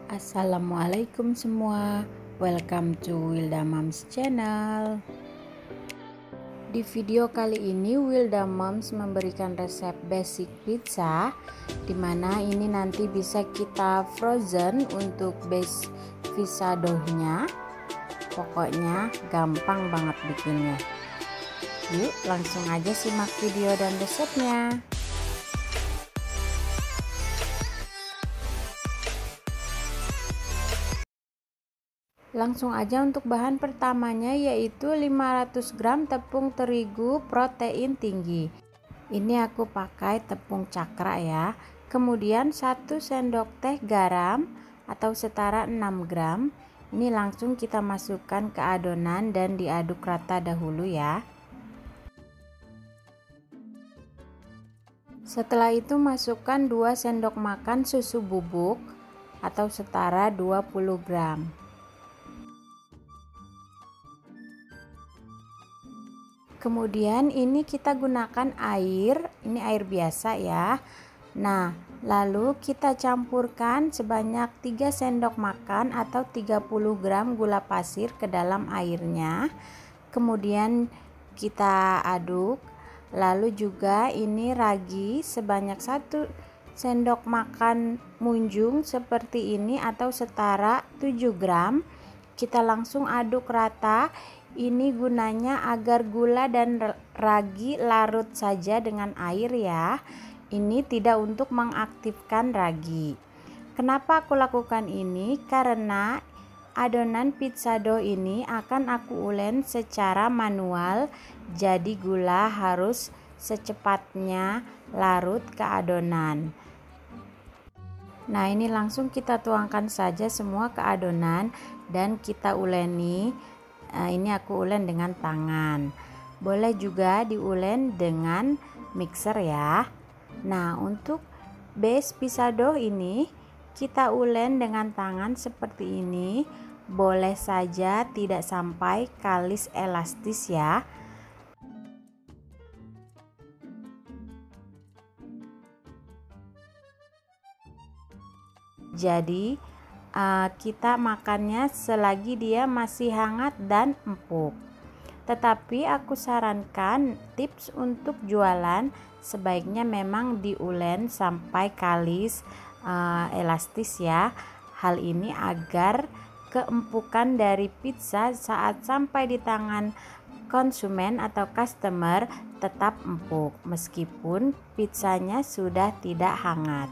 Assalamualaikum semua, welcome to Wilda Moms channel. Di video kali ini Wilda Moms memberikan resep basic pizza, dimana ini nanti bisa kita frozen untuk base pizza doughnya. Pokoknya gampang banget bikinnya. Yuk langsung aja simak video dan resepnya. Langsung aja untuk bahan pertamanya, yaitu 500 gram tepung terigu protein tinggi. Ini aku pakai tepung cakra ya. Kemudian 1 sendok teh garam atau setara 6 gram. Ini langsung kita masukkan ke adonan dan diaduk rata dahulu ya. Setelah itu masukkan 2 sendok makan susu bubuk atau setara 20 gram. Kemudian ini kita gunakan air, ini air biasa ya. Nah, lalu kita campurkan sebanyak 3 sendok makan atau 30 gram gula pasir ke dalam airnya. Kemudian kita aduk. Lalu juga ini ragi sebanyak 1 sendok makan munjung seperti ini atau setara 7 gram. Kita langsung aduk rata. Ini gunanya agar gula dan ragi larut saja dengan air ya. Ini tidak untuk mengaktifkan ragi. Kenapa aku lakukan ini? Karena adonan pizza dough ini akan aku ulen secara manual. Jadi gula harus secepatnya larut ke adonan. Nah, ini langsung kita tuangkan saja semua ke adonan dan kita uleni. Ini aku ulen dengan tangan. Boleh juga diulen dengan mixer ya. Nah, untuk base pizza dough ini kita ulen dengan tangan seperti ini. Boleh saja tidak sampai kalis elastis ya. Jadi kita makannya selagi dia masih hangat dan empuk. Tetapi aku sarankan tips untuk jualan sebaiknya memang diulen sampai kalis elastis ya. Hal ini agar keempukan dari pizza saat sampai di tangan konsumen atau customer tetap empuk meskipun pizzanya sudah tidak hangat.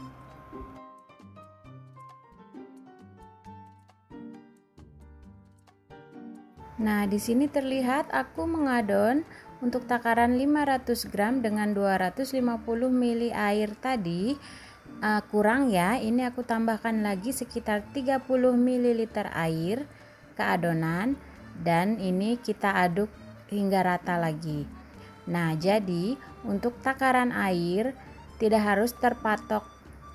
Nah, di sini terlihat aku mengadon untuk takaran 500 gram dengan 250 ml air tadi kurang ya. Ini aku tambahkan lagi sekitar 30 ml air ke adonan dan ini kita aduk hingga rata lagi. Nah, jadi untuk takaran air tidak harus terpatok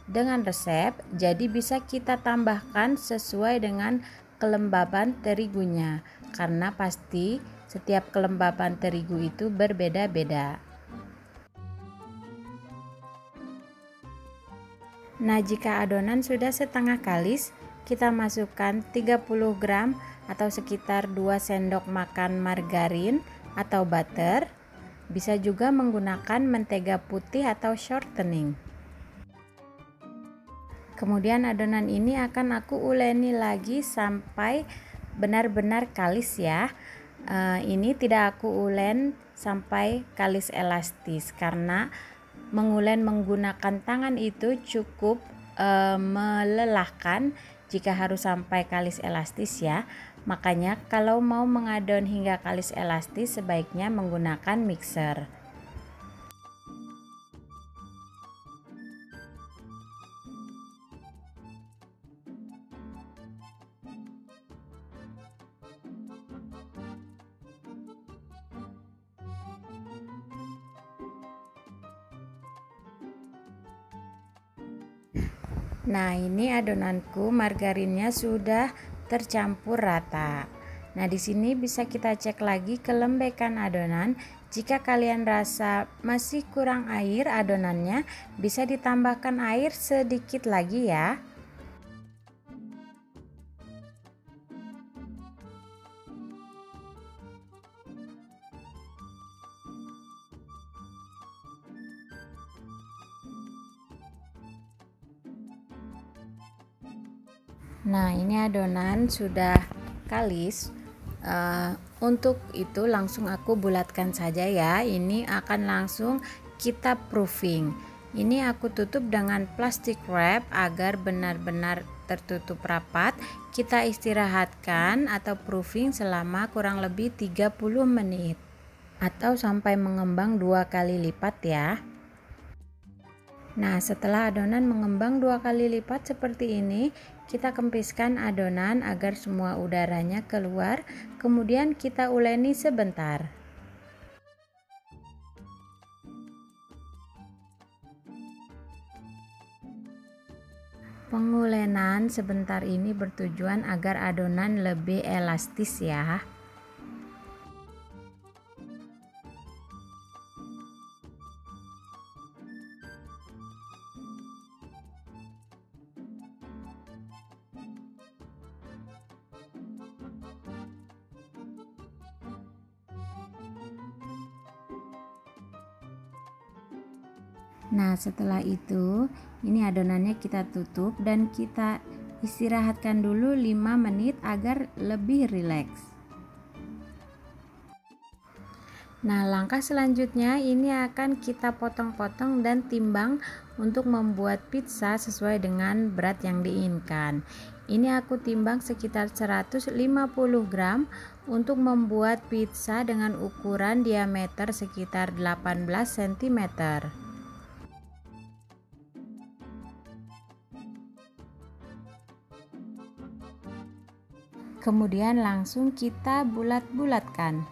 dengan resep, jadi bisa kita tambahkan sesuai dengan kelembaban terigunya, karena pasti setiap kelembaban terigu itu berbeda-beda. Nah, jika adonan sudah setengah kalis, kita masukkan 30 gram atau sekitar 2 sendok makan margarin atau butter. Bisa juga menggunakan mentega putih atau shortening. Kemudian adonan ini akan aku uleni lagi sampai benar-benar kalis ya. Ini tidak aku ulen sampai kalis elastis karena mengulen menggunakan tangan itu cukup melelahkan jika harus sampai kalis elastis ya. Makanya kalau mau mengadon hingga kalis elastis sebaiknya menggunakan mixer. Nah, ini adonanku margarinnya sudah tercampur rata. Nah, di sini bisa kita cek lagi kelembekan adonan. Jika kalian rasa masih kurang air adonannya, bisa ditambahkan air sedikit lagi ya. Nah, ini adonan sudah kalis. Untuk itu langsung aku bulatkan saja ya. Ini akan langsung kita proofing. Ini aku tutup dengan plastik wrap agar benar-benar tertutup rapat. Kita istirahatkan atau proofing selama kurang lebih 30 menit atau sampai mengembang 2 kali lipat ya. Nah, setelah adonan mengembang 2 kali lipat seperti ini, kita kempiskan adonan agar semua udaranya keluar, kemudian kita uleni sebentar. Pengulenan sebentar ini bertujuan agar adonan lebih elastis ya. Nah, setelah itu ini adonannya kita tutup dan kita istirahatkan dulu 5 menit agar lebih rileks. Nah, langkah selanjutnya ini akan kita potong-potong dan timbang untuk membuat pizza sesuai dengan berat yang diinginkan. Ini aku timbang sekitar 150 gram untuk membuat pizza dengan ukuran diameter sekitar 18 cm. Kemudian langsung kita bulat-bulatkan.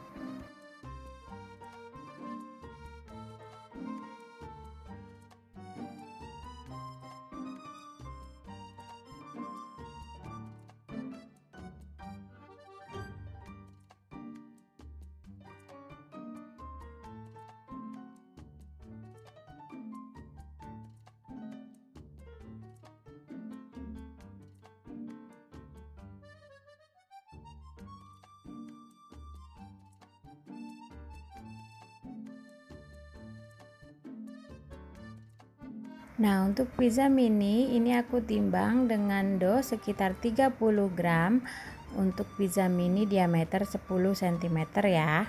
Nah, untuk pizza mini ini aku timbang dengan dough sekitar 30 gram untuk pizza mini diameter 10 cm ya.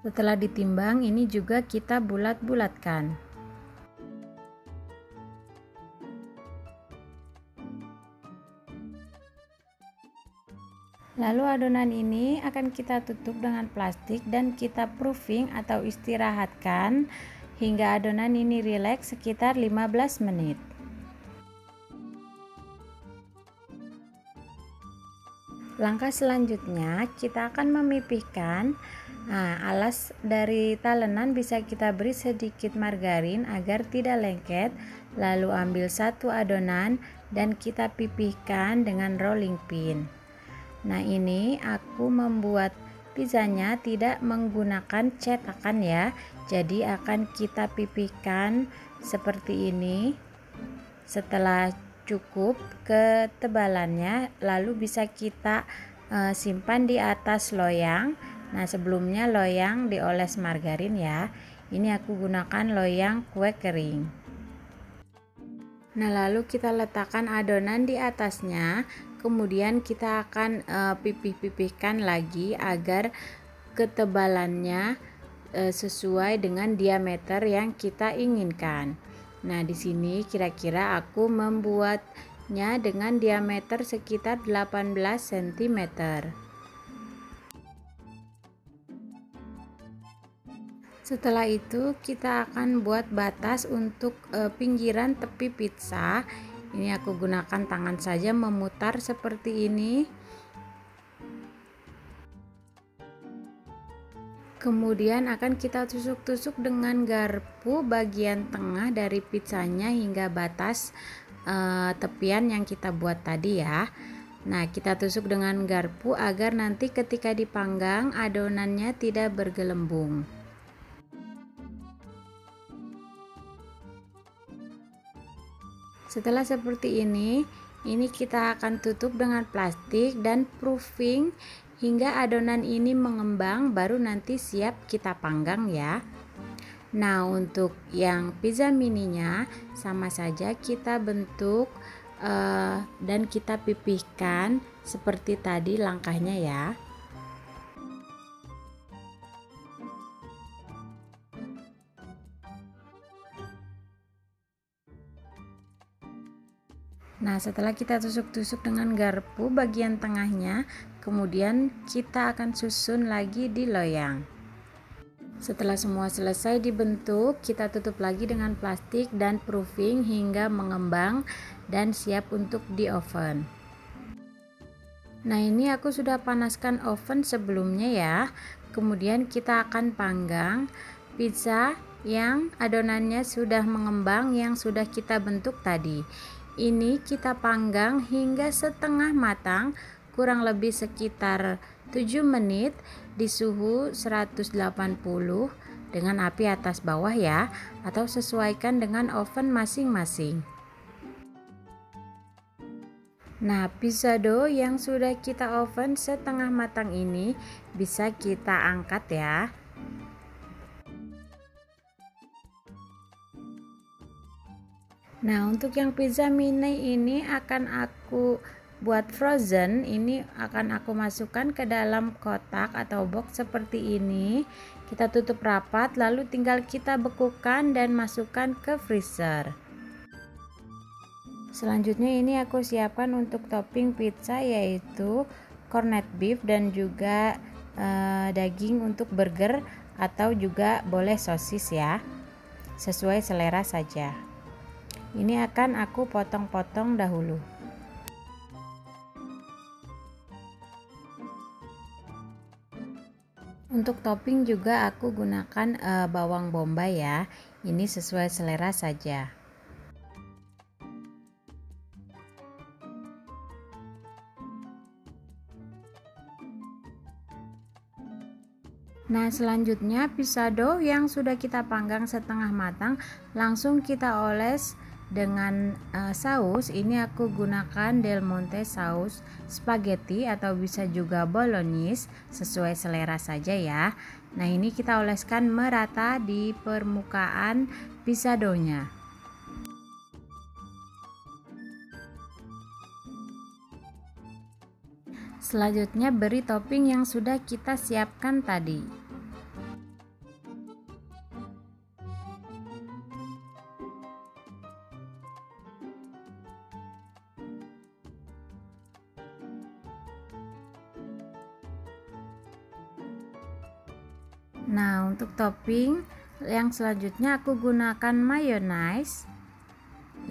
Setelah ditimbang ini juga kita bulat-bulatkan. Lalu adonan ini akan kita tutup dengan plastik dan kita proofing atau istirahatkan hingga adonan ini rileks sekitar 15 menit. Langkah selanjutnya kita akan memipihkan. Alas dari talenan bisa kita beri sedikit margarin agar tidak lengket. Lalu ambil satu adonan dan kita pipihkan dengan rolling pin. Nah, ini aku membuat pizzanya tidak menggunakan cetakan ya. Jadi akan kita pipihkan seperti ini. Setelah cukup ketebalannya, lalu bisa kita simpan di atas loyang. Nah, sebelumnya loyang dioles margarin ya. Ini aku gunakan loyang kue kering. Nah, lalu kita letakkan adonan di atasnya. Kemudian kita akan pipih-pipihkan lagi agar ketebalannya sesuai dengan diameter yang kita inginkan. Nah, di sini kira-kira aku membuatnya dengan diameter sekitar 18 cm. Setelah itu kita akan buat batas untuk pinggiran tepi pizza. Ini aku gunakan tangan saja memutar seperti ini. Kemudian akan kita tusuk-tusuk dengan garpu bagian tengah dari pizzanya hingga batas tepian yang kita buat tadi ya. Nah, kita tusuk dengan garpu agar nanti ketika dipanggang adonannya tidak bergelembung. Setelah seperti ini Ini kita akan tutup dengan plastik dan proofing hingga adonan ini mengembang, baru nanti siap kita panggang ya. Nah, untuk yang pizza mininya sama saja kita bentuk dan kita pipihkan seperti tadi langkahnya ya. Nah, setelah kita tusuk-tusuk dengan garpu bagian tengahnya, kemudian kita akan susun lagi di loyang. Setelah semua selesai dibentuk, kita tutup lagi dengan plastik dan proofing hingga mengembang dan siap untuk di oven. Nah, ini aku sudah panaskan oven sebelumnya ya. Kemudian kita akan panggang pizza yang adonannya sudah mengembang yang sudah kita bentuk tadi. Ini kita panggang hingga setengah matang, kurang lebih sekitar 7 menit di suhu 180 dengan api atas bawah ya, atau sesuaikan dengan oven masing-masing. Nah, pizza dough yang sudah kita oven setengah matang ini bisa kita angkat ya. Nah, untuk yang pizza mini ini akan aku buat frozen. Ini akan aku masukkan ke dalam kotak atau box seperti ini. Kita tutup rapat, lalu tinggal kita bekukan dan masukkan ke freezer. Selanjutnya ini aku siapkan untuk topping pizza, yaitu corned beef dan juga daging untuk burger, atau juga boleh sosis ya, sesuai selera saja. Ini akan aku potong-potong dahulu. Untuk topping juga aku gunakan bawang bombay ya. Ini sesuai selera saja. Nah, selanjutnya pizza dough yang sudah kita panggang setengah matang langsung kita oles dengan saus. Ini aku gunakan Del Monte saus spaghetti atau bisa juga bolognese, sesuai selera saja ya. Nah, ini kita oleskan merata di permukaan pizza dough-nya. Selanjutnya beri topping yang sudah kita siapkan tadi. Nah, untuk topping yang selanjutnya aku gunakan mayonnaise.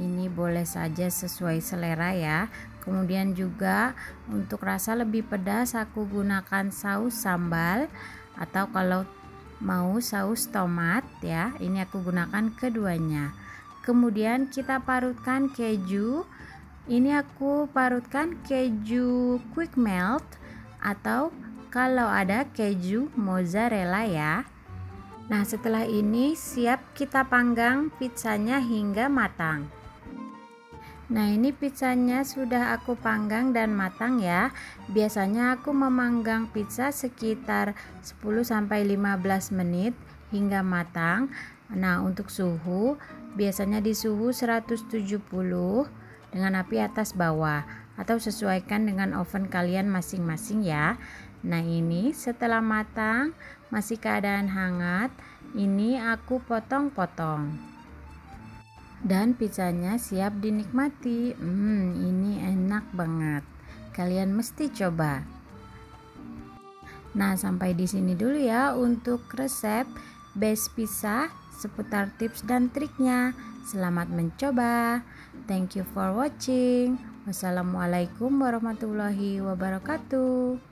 Ini boleh saja sesuai selera ya. Kemudian juga untuk rasa lebih pedas aku gunakan saus sambal, atau kalau mau saus tomat ya. Ini aku gunakan keduanya. Kemudian kita parutkan keju. Ini aku parutkan keju quick melt, atau kalau ada keju mozzarella ya. Nah, setelah ini siap kita panggang pizzanya hingga matang. Nah, ini pizzanya sudah aku panggang dan matang ya. Biasanya aku memanggang pizza sekitar 10-15 menit hingga matang. Nah, untuk suhu biasanya di suhu 170 dengan api atas bawah, atau sesuaikan dengan oven kalian masing-masing ya. Nah, ini setelah matang masih keadaan hangat, ini aku potong-potong dan pizzanya siap dinikmati. Ini enak banget, kalian mesti coba. Nah, sampai di sini dulu ya untuk resep base pizza seputar tips dan triknya. Selamat mencoba. Thank you for watching. Wassalamualaikum warahmatullahi wabarakatuh.